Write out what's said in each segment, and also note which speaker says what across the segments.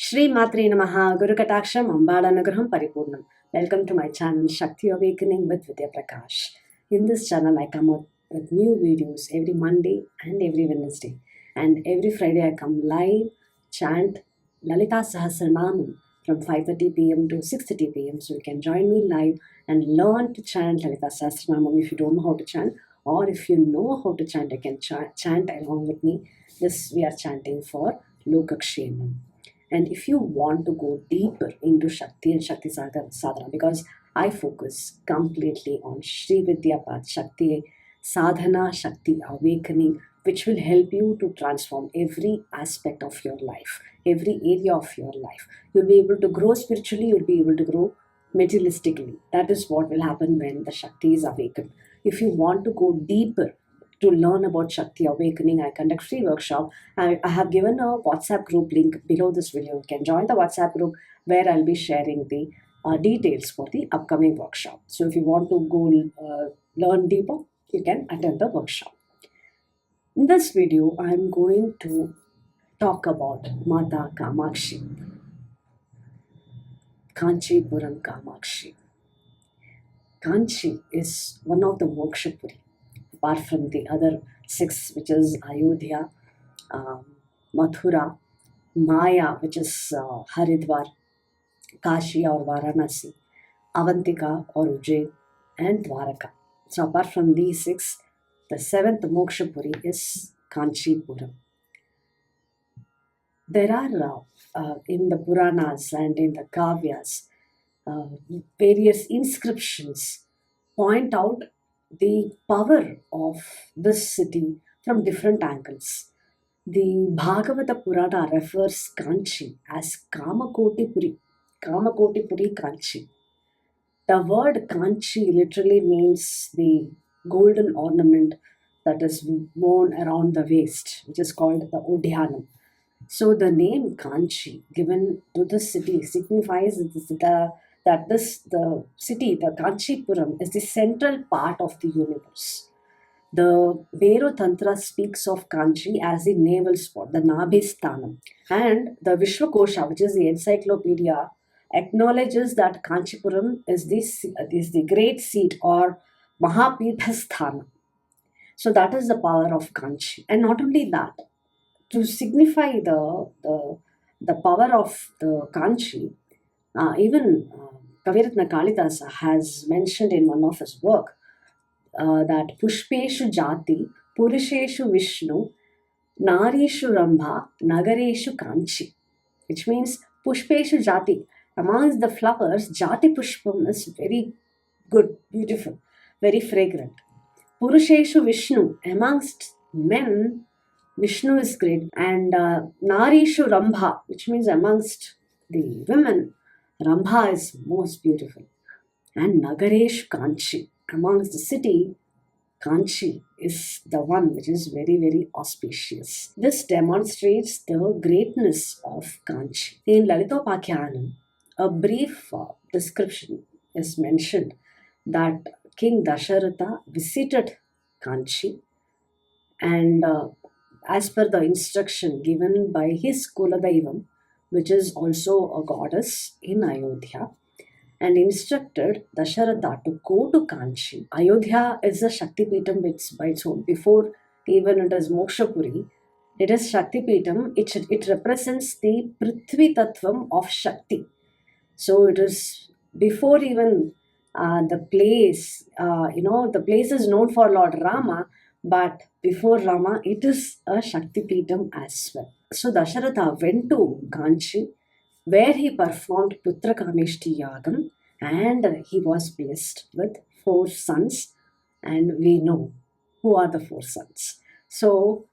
Speaker 1: Shri Matre Namaha Guru Kataksham Ambala Nagraham Paripurnam. Welcome to my channel Shakti Awakening with Vidhyaa Prakash. In this channel I come out with new videos every Monday and every Wednesday. And every Friday I come live, chant Lalitha Sahasranamam from 5:30 p.m. to 6:30 p.m. So you can join me live and learn to chant Lalitha Sahasranamam if you don't know how to chant. Or if you know how to chant, you can chant along with me. This we are chanting for Lokakshemam. And if you want to go deeper into Shakti and Shakti Sadhana, because I focus completely on Shri Vidhya Path, Shakti Sadhana, Shakti Awakening, which will help you to transform every aspect of your life, every area of your life. You'll be able to grow spiritually, you'll be able to grow materialistically. That is what will happen when the Shakti is awakened. If you want to go deeper, to learn about Shakti Awakening, I conduct free workshop. I have given a WhatsApp group link below this video. You can join the WhatsApp group where I'll be sharing the details for the upcoming workshop. So if you want to go learn deeper, you can attend the workshop. In this video, I'm going to talk about Mata Kamakshi, Kanchipuram Kamakshi. Kanchi is one of the Mokshapuri, apart from the other six, which is Ayodhya, Mathura, Maya, which is Haridwar, Kashi or Varanasi, Avantika or Ujjain, and Dwaraka. So apart from these six, the seventh Mokshapuri is Kanchipuram. There are in the Puranas and in the Kavyas, various inscriptions point out the power of this city from different angles. The Bhagavata Purana refers Kanchi as Kamakotipuri Kanchi. The word Kanchi literally means the golden ornament that is worn around the waist, which is called the Odhyanam. So the name Kanchi given to this city signifies that the city, the Kanchipuram, is the central part of the universe. The Vero Tantra speaks of Kanchi as the navel spot, the nabhi-sthala. And the Vishwakosha, which is the encyclopedia, acknowledges that Kanchipuram is the great seat or Mahapithasthana. So that is the power of Kanchi. And not only that, to signify the power of the Kanchi, even Kaviratna Kalidasa has mentioned in one of his work that Pushpeshu Jati, Purusheshu Vishnu, Narishu Rambha, Nagareshu Kanchi, which means Pushpeshu Jati. Amongst the flowers, Jati Pushpam is very good, beautiful, very fragrant. Purusheshu Vishnu, amongst men, Vishnu is great. And Narishu Rambha, which means amongst the women, Rambha is most beautiful. And Nagaresh Kanchi, amongst the city, Kanchi is the one which is very, very auspicious. This demonstrates the greatness of Kanchi. In Lalitha, a brief description is mentioned that King Dasharatha visited Kanchi, and as per the instruction given by his Kuladaivam, which is also a goddess in Ayodhya, and instructed Dasharatha to go to Kanchi. Ayodhya is a Shakti Peetham by its own. Before even it is Mokshapuri, it is Shakti Peetham. It represents the Prithvi Tattvam of Shakti. So it is before even the place, the place is known for Lord Rama, but before Rama, it is a Shakti Peetham as well. So Dasharatha went to Kanchi, where he performed Putra Kameshti Yagam, and he was blessed with 4 sons, and we know who are the 4 sons. So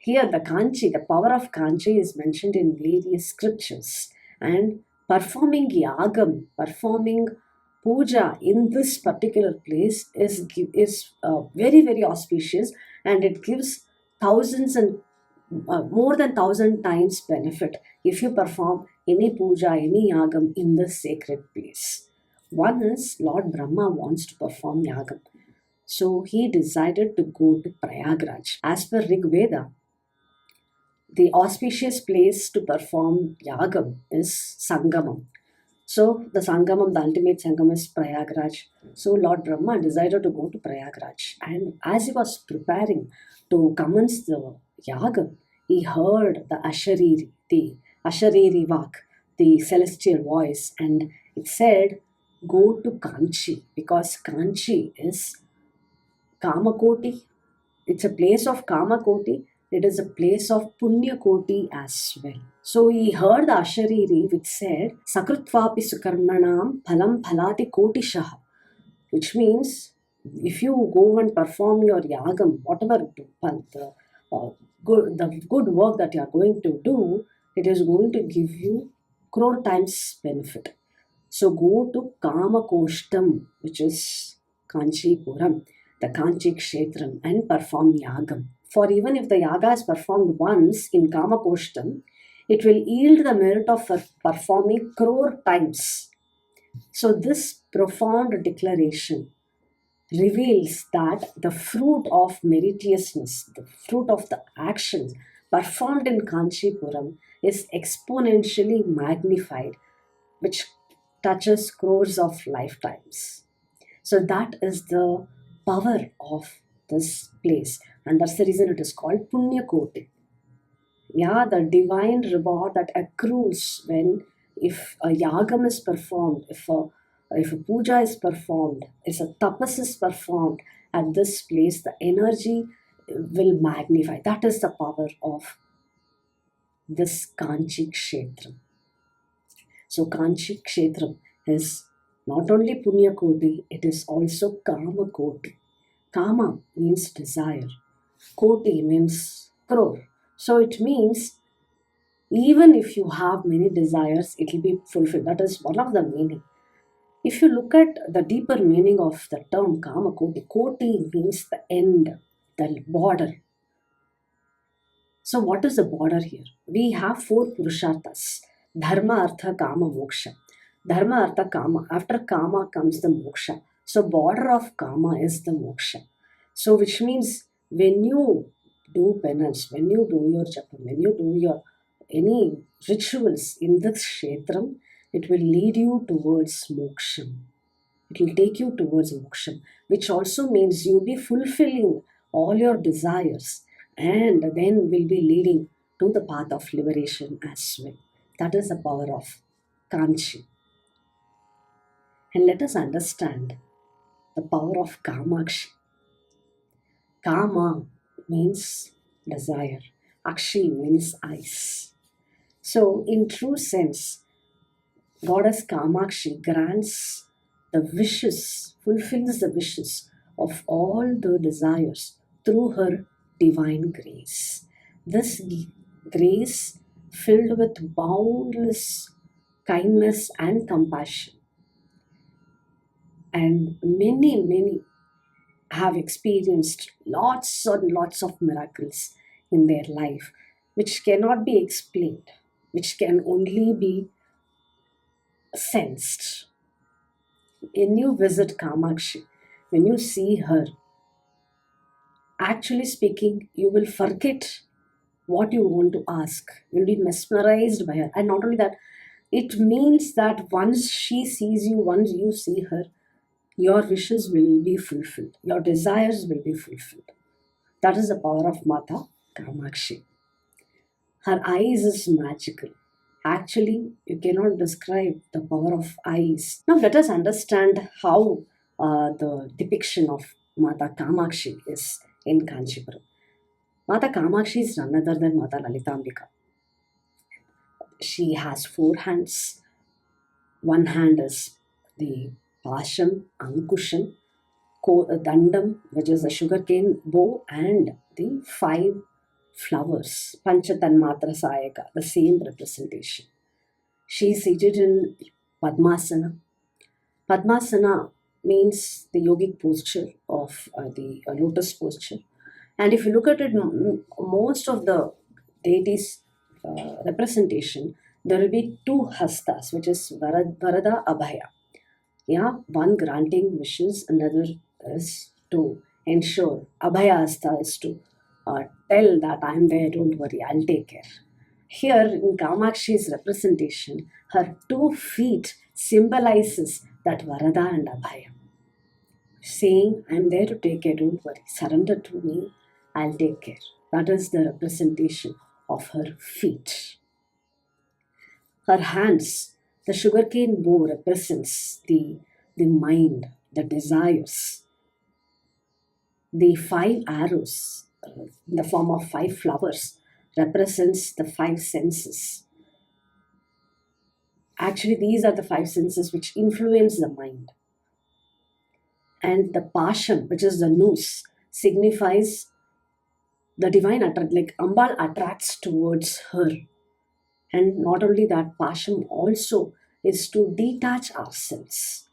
Speaker 1: here the Kanchi, the power of Kanchi is mentioned in various scriptures, and performing yagam, performing puja in this particular place is very, very auspicious, and it gives thousands and more than 1,000 times benefit if you perform any puja, any yagam in this sacred place. One is Lord Brahma wants to perform yagam. So he decided to go to Prayagraj. As per Rig Veda, the auspicious place to perform yagam is Sangamam. So the Sangamam, the ultimate Sangam is Prayagraj. So Lord Brahma decided to go to Prayagraj. And as he was preparing to commence the yagam, he heard the Ashariri Vak, the celestial voice, and it said, go to Kanchi, because Kanchi is Kamakoti. It's a place of Kamakoti. It is a place of Punyakoti as well. So he heard the Ashariri which said, Sakrutvapi Sukarmanam Phalam Phalati Kotishaha, which means if you go and perform your yagam, whatever the good work that you are going to do, it is going to give you crore times benefit. So go to Kamakostam, which is Kanchipuram, the Kanchi Kshetram, and perform yagam. For even if the yaga is performed once in Kamakostam, it will yield the merit of performing crore times. So this profound declaration reveals that the fruit of meritoriousness, the fruit of the actions performed in Kanchipuram is exponentially magnified, which touches crores of lifetimes. So that is the power of this place, and that's the reason it is called Punya Koti. Yeah, the divine reward that accrues when, if a yagam is performed, if a puja is performed, if a tapas is performed at this place, the energy will magnify. That is the power of this Kanchi Kshetram. So Kanchi Kshetram is not only Punya Koti, it is also Kama Koti. Kama means desire. Koti means crore. So it means even if you have many desires, it will be fulfilled. That is one of the meaning. If you look at the deeper meaning of the term Kama Koti, Koti means the end, the border. So what is the border here? We have 4 Purusharthas: Dharma, Artha, Kama, Moksha. Dharma, Artha, Kama. After Kama comes the Moksha. So border of Kama is the Moksha. So which means when you do penance, when you do your japam, when you do your any rituals in this kshetram, it will lead you towards moksham. It will take you towards moksham, which also means you'll be fulfilling all your desires and then will be leading to the path of liberation as well. That is the power of Kanchi. And let us understand the power of Kamakshi. Kama means desire. Akshi means eyes. So, in true sense, Goddess Kamakshi grants the wishes, fulfills the wishes of all the desires through her divine grace. This grace filled with boundless kindness and compassion. And many have experienced lots and lots of miracles in their life, which cannot be explained, which can only be sensed. When you visit Kamakshi, when you see her, actually speaking, you will forget what you want to ask. You'll be mesmerized by her. And not only that, it means that once she sees you, once you see her, your wishes will be fulfilled. Your desires will be fulfilled. That is the power of Mata Kamakshi. Her eyes is magical. Actually, you cannot describe the power of eyes. Now, let us understand how the depiction of Mata Kamakshi is in Kanchipuram. Mata Kamakshi is none other than Mata Lalitambika. She has 4 hands. One hand is the Pasham, Ankusham, Dandam, which is the sugarcane bow, and the 5 flowers, Panchatanmatra Sayaka, the same representation. She is seated in Padmasana. Padmasana means the yogic posture of the lotus posture. And if you look at it, most of the deities' representation, there will be 2 hastas, which is Varada Abhaya. Yeah, one granting wishes, another is to ensure. Abhaya hasta is to tell that I'm there, don't worry, I'll take care. Here in Kamakshi's representation, her 2 feet symbolizes that Varada and Abhaya, saying, I'm there to take care, don't worry, surrender to me, I'll take care. That is the representation of her feet. Her hands, the sugarcane bow represents the mind, the desires. The 5 arrows, in the form of 5 flowers, represents the 5 senses. Actually, these are the 5 senses which influence the mind. And the pasham, which is the noose, signifies the divine attract, like Ambal attracts towards her. And not only that, pasham also is to detach ourselves.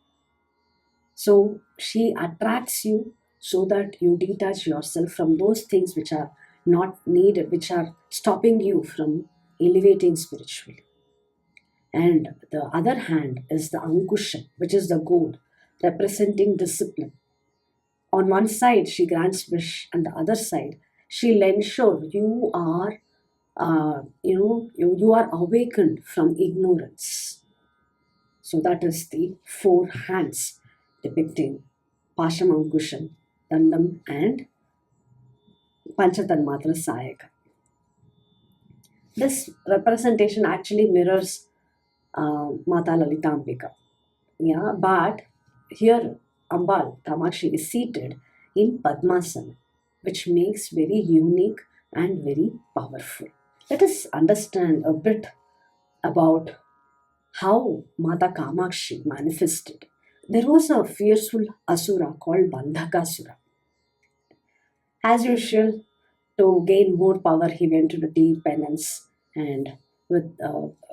Speaker 1: So she attracts you so that you detach yourself from those things which are not needed, which are stopping you from elevating spiritually. And the other hand is the ankusham, which is the goad, representing discipline. On one side, she grants wish, and the other side, she'll ensure you are, you are awakened from ignorance. So that is the 4 hands depicting Pasham, Ankusham, Dandam, and Panchatanmatra Sayaka. This representation actually mirrors Mata Lalita Ambika. Yeah, but here Ambal, Kamakshi, is seated in Padmasana, which makes very unique and very powerful. Let us understand a bit about how Mata Kamakshi manifested. There was a fearful asura called Bandhakasura. As usual, to gain more power, he went to the deep penance, and with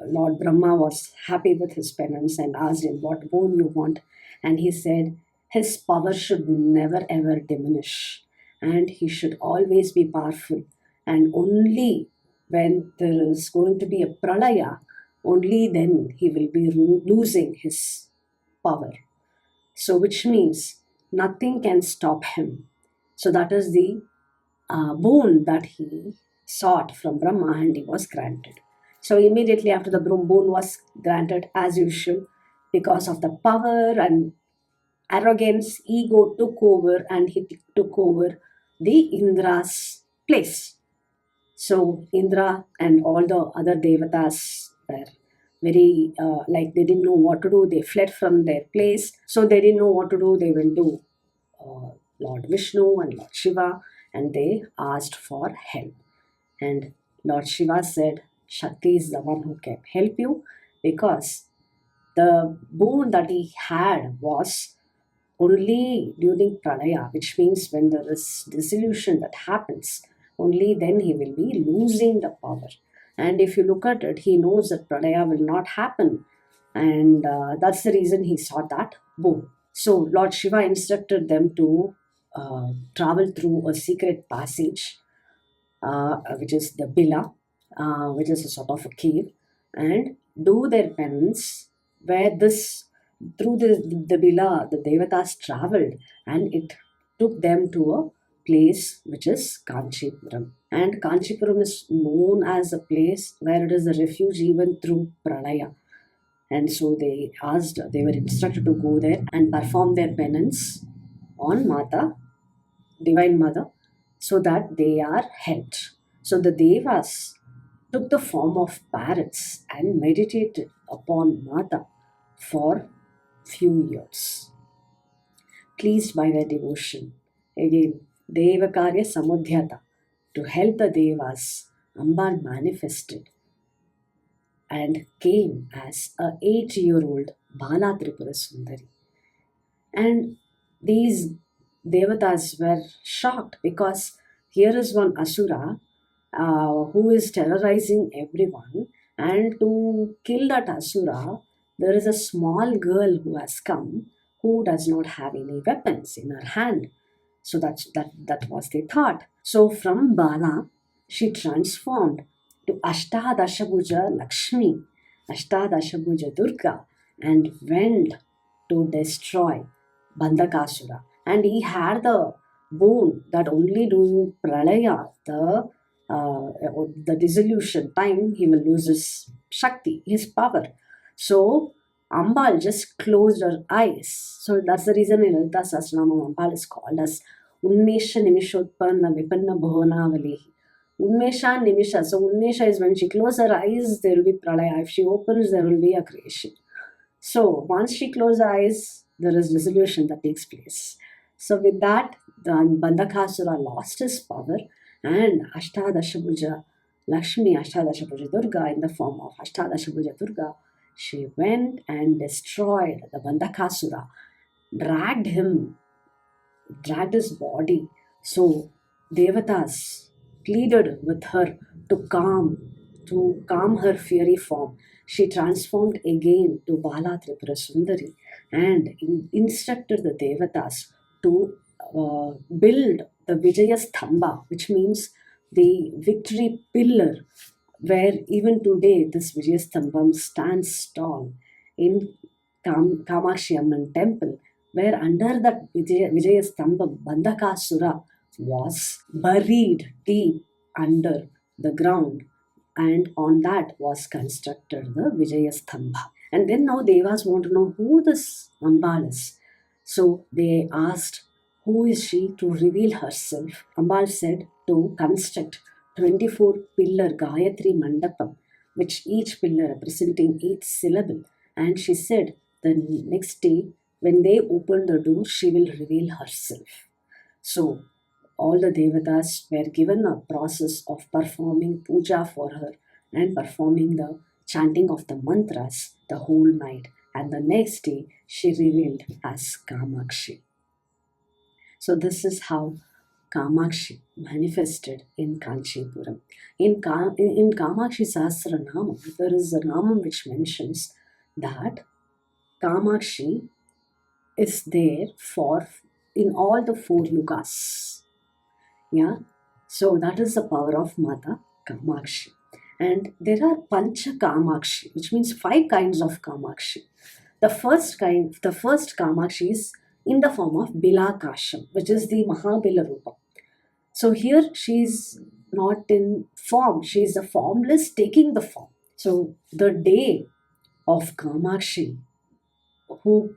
Speaker 1: Lord Brahma was happy with his penance and asked him, what boon you want? And he said, his power should never ever diminish, and he should always be powerful. And only when there is going to be a pralaya, only then he will be losing his power. So, which means nothing can stop him. So, that is the boon that he sought from Brahma, and he was granted. So immediately after the boon was granted, as usual, because of the power and arrogance, ego took over, and he took over the Indra's place. So Indra and all the other devatas were very like they didn't know what to do. They fled from their place, so they didn't know what to do. They went to Lord Vishnu and Lord Shiva, and they asked for help. And Lord Shiva said, Shakti is the one who can help you, because the boon that he had was only during pralaya, which means when there is dissolution that happens, only then he will be losing the power. And if you look at it, he knows that pralaya will not happen, and that's the reason he sought that boon. So Lord Shiva instructed them to travel through a secret passage, which is the Bila, which is a sort of a cave, and do their penance, where this through the Bila, the Devatas traveled, and it took them to a place which is Kanchipuram. And Kanchipuram is known as a place where it is a refuge even through Pralaya. And so they were instructed to go there and perform their penance on Mata, Divine Mother, so that they are helped. So the Devas took the form of parrots and meditated upon Mata for few years. Pleased by their devotion, again, Devakarya Samudhyata, to help the Devas, Ambal manifested and came as a 8-year-old Bala Tripura Sundari. And these devatas were shocked, because here is one asura who is terrorizing everyone, and to kill that asura, there is a small girl who has come, who does not have any weapons in her hand. So that was their thought. So from Bala, she transformed to Ashtadashabuja Lakshmi, Ashtadashabuja Durga, and went to destroy Bandakasura. And he had the boon that only during Pralaya, the dissolution time, he will lose his Shakti, his power. So Ambal just closed her eyes. So that's the reason in Lalita Sahasranamam Ambal is called as Unmesha Nimishotpanna Vipanna Bhuvana Valehi. Unmesha Nimisha. So Unmesha is when she closes her eyes, there will be Pralaya. If she opens, there will be a creation. So once she closes her eyes, there is dissolution that takes place. So with that, the Bandakasura lost his power, and Ashtadashabuja Lakshmi, Ashtadashabuja Durga, in the form of Ashtadashabuja Durga, she went and destroyed the Bandakasura, dragged dragged his body. So Devatas pleaded with her to calm her fiery form. She transformed again to Bala Tripura Sundari and instructed the Devatas to build the Vijaya Sthamba, which means the victory pillar, where even today this Vijaya Sthambam stands tall in Kamakshi Amman Temple, where under that Vijaya Stambam, Bandakasura was buried deep under the ground, and on that was constructed the Vijaya Stamba. And then now Devas want to know who this Ambal is. So they asked, who is she, to reveal herself. Ambal said to construct 24 pillar Gāyatri Mandapam, which each pillar representing each syllable. And she said the next day, when they open the door, she will reveal herself. So all the devatas were given a process of performing puja for her and performing the chanting of the mantras the whole night. And the next day, she revealed as Kamakshi. So this is how Kamakshi manifested in Kanchipuram. In Kamakshi Sahasranamam, there is a Namam which mentions that Kamakshi is there for in all the four yugas. Yeah, so that is the power of Mata Kamakshi. And there are Pancha Kamakshi, which means 5 kinds of Kamakshi. The first Kamakshi is in the form of Bilakasham, which is the Mahabila Rupa. So here she is not in form, she is the formless taking the form. So the day of Kamakshi, who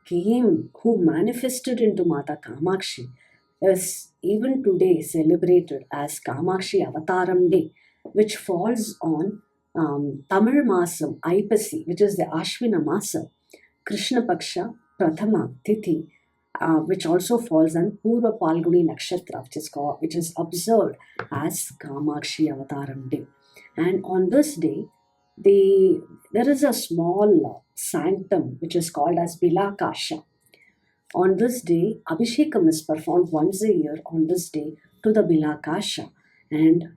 Speaker 1: manifested into Mata Kamakshi, is even today celebrated as Kamakshi Avataram Day, which falls on Tamil Masam Aipasi, which is the Ashwina Masa, Krishna Paksha Prathama Tithi, which also falls on Purva Palguni Nakshatra, which is observed as Kamakshi Avataram Day. And on this day, there is a small sanctum which is called as Bilakasha. On this day, Abhishekam is performed once a year on this day to the Bilakasha, and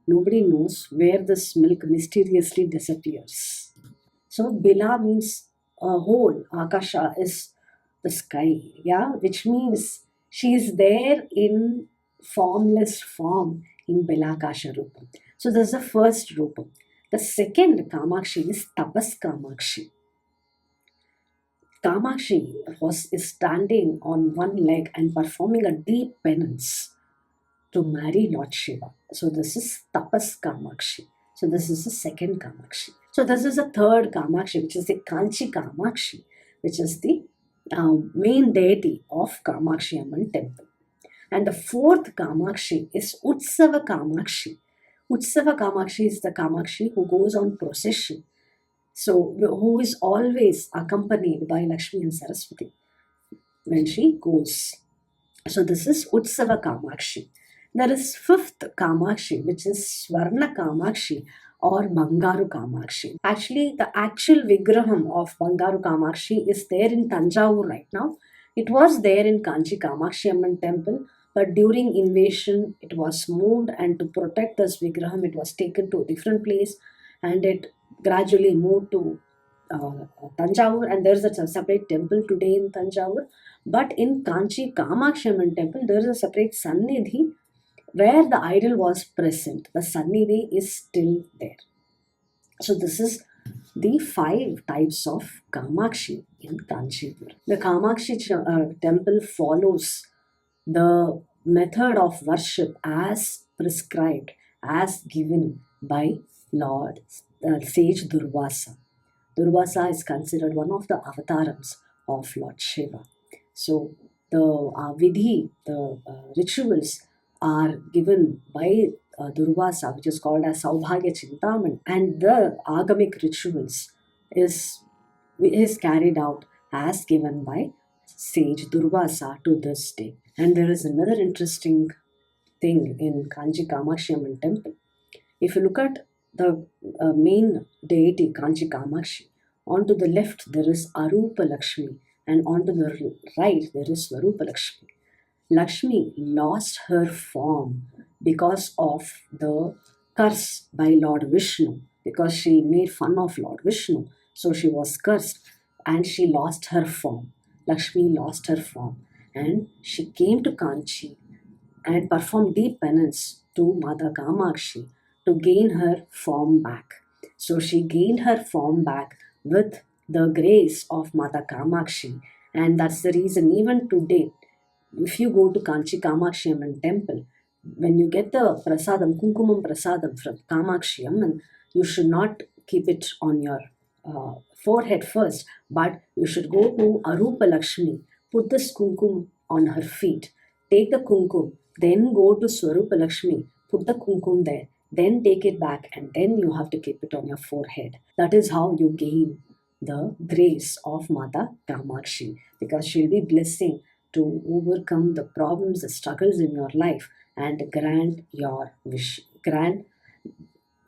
Speaker 1: nobody knows where this milk mysteriously disappears. So Bila means a whole, Akasha is the sky, yeah, which means she is there in formless form in Bilakasha Rupam. So this is the first Rupam. The second Kamakshi is Tapas Kamakshi. Kamakshi is standing on one leg and performing a deep penance to marry Lord Shiva. So this is Tapas Kamakshi. So this is the second Kamakshi. So this is the third Kamakshi, which is the Kanchi Kamakshi, which is the main deity of Kamakshi Amman Temple. And the fourth Kamakshi is Utsava Kamakshi. Utsava Kamakshi is the Kamakshi who goes on procession. So who is always accompanied by Lakshmi and Saraswati when she goes. So this is Utsava Kamakshi. There is fifth Kamakshi, which is Swarna Kamakshi or Bangaru Kamakshi. Actually, the actual Vigraham of Bangaru Kamakshi is there in Tanjavur right now. It was there in Kanchi Kamakshi Amman Temple, but during invasion, it was moved, and to protect this Vigraham, it was taken to a different place, and it gradually moved to Tanjavur, and there is a separate temple today in Tanjavur. But in Kanchi Kamakshi Amman Temple, there is a separate Sannidhi where the idol was present. The Sannidhi is still there. So this is the 5 types of Kamakshi in Kanchipuram. The Kamakshi temple follows the method of worship as prescribed, as given by Lord Sage Durvasa. Durvasa is considered one of the avatarams of Lord Shiva. So the rituals are given by Durvasa, which is called as Saubhagya Chintaman, and the agamic rituals is carried out as given by sage Durvasa to this day. And there is another interesting thing in Kanchi Kamakshi Temple. If you look at the main deity Kanchi Kamakshi, onto the left there is Arupa Lakshmi, and onto the right there is Swarupa Lakshmi. Lakshmi lost her form because of the curse by Lord Vishnu, because she made fun of Lord Vishnu. So she was cursed and she lost her form. Lakshmi lost her form and she came to Kanchi and performed deep penance to Mother Kamakshi to gain her form back. So she gained her form back with the grace of Mother Kamakshi, and that's the reason even today, if you go to Kanchi Kamakshi Amman temple, when you get the prasadam, kunkumam prasadam from Kamakshi Amman, you should not keep it on your forehead first, but you should go to Arupa Lakshmi, put this kumkum on her feet, take the kumkum, then go to Swarupa Lakshmi, put the kumkum there, then take it back, and then you have to keep it on your forehead. That is how you gain the grace of Mata Kamakshi, because she'll be blessing to overcome the problems, the struggles in your life, and grant your wish, grant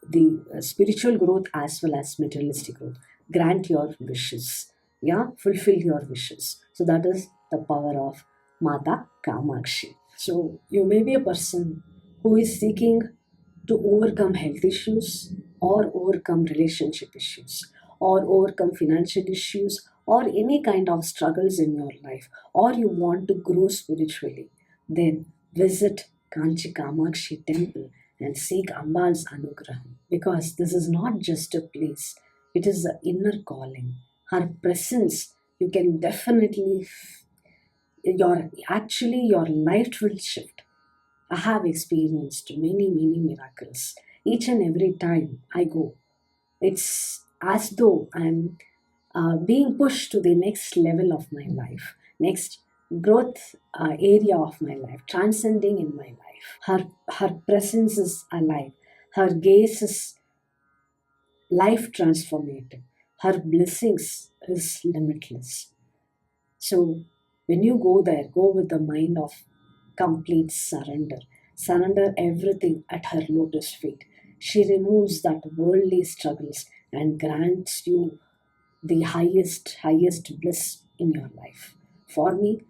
Speaker 1: the spiritual growth as well as materialistic growth. Grant your wishes, yeah, fulfill your wishes. So that is the power of Mata Kamakshi. So you may be a person who is seeking to overcome health issues, or overcome relationship issues, or overcome financial issues, or any kind of struggles in your life, or you want to grow spiritually, then visit Kanchi Kamakshi Temple and seek Ambal's Anugraham, because this is not just a place, it is the inner calling. Her presence, you can definitely, your life will shift. I have experienced many, many miracles. Each and every time I go, it's as though I'm being pushed to the next level of my life, next growth area of my life, transcending in my life. Her presence is alive. Her gaze is life transformative. Her blessings is limitless. So when you go there, go with the mind of complete surrender. Surrender everything at her lotus feet. She removes that worldly struggles and grants you the highest bliss in your life. For me,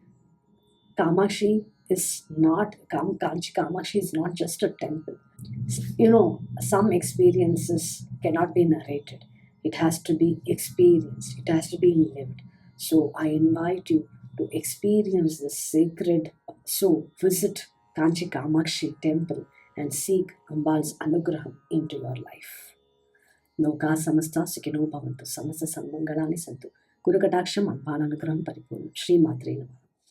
Speaker 1: Kamakshi is not Kanchi Kamakshi is not just a temple. Some experiences cannot be narrated. It has to be experienced. It has to be lived. So I invite you to experience this sacred. So visit Kanchi Kamakshi Temple and seek Ambal's Anugraham into your life. Loka samasta sukhino bhavantu, samasta sanmangalani santu. Guru Kataksham Ambalanugraham Paripurnam. Shri Matre Namaha.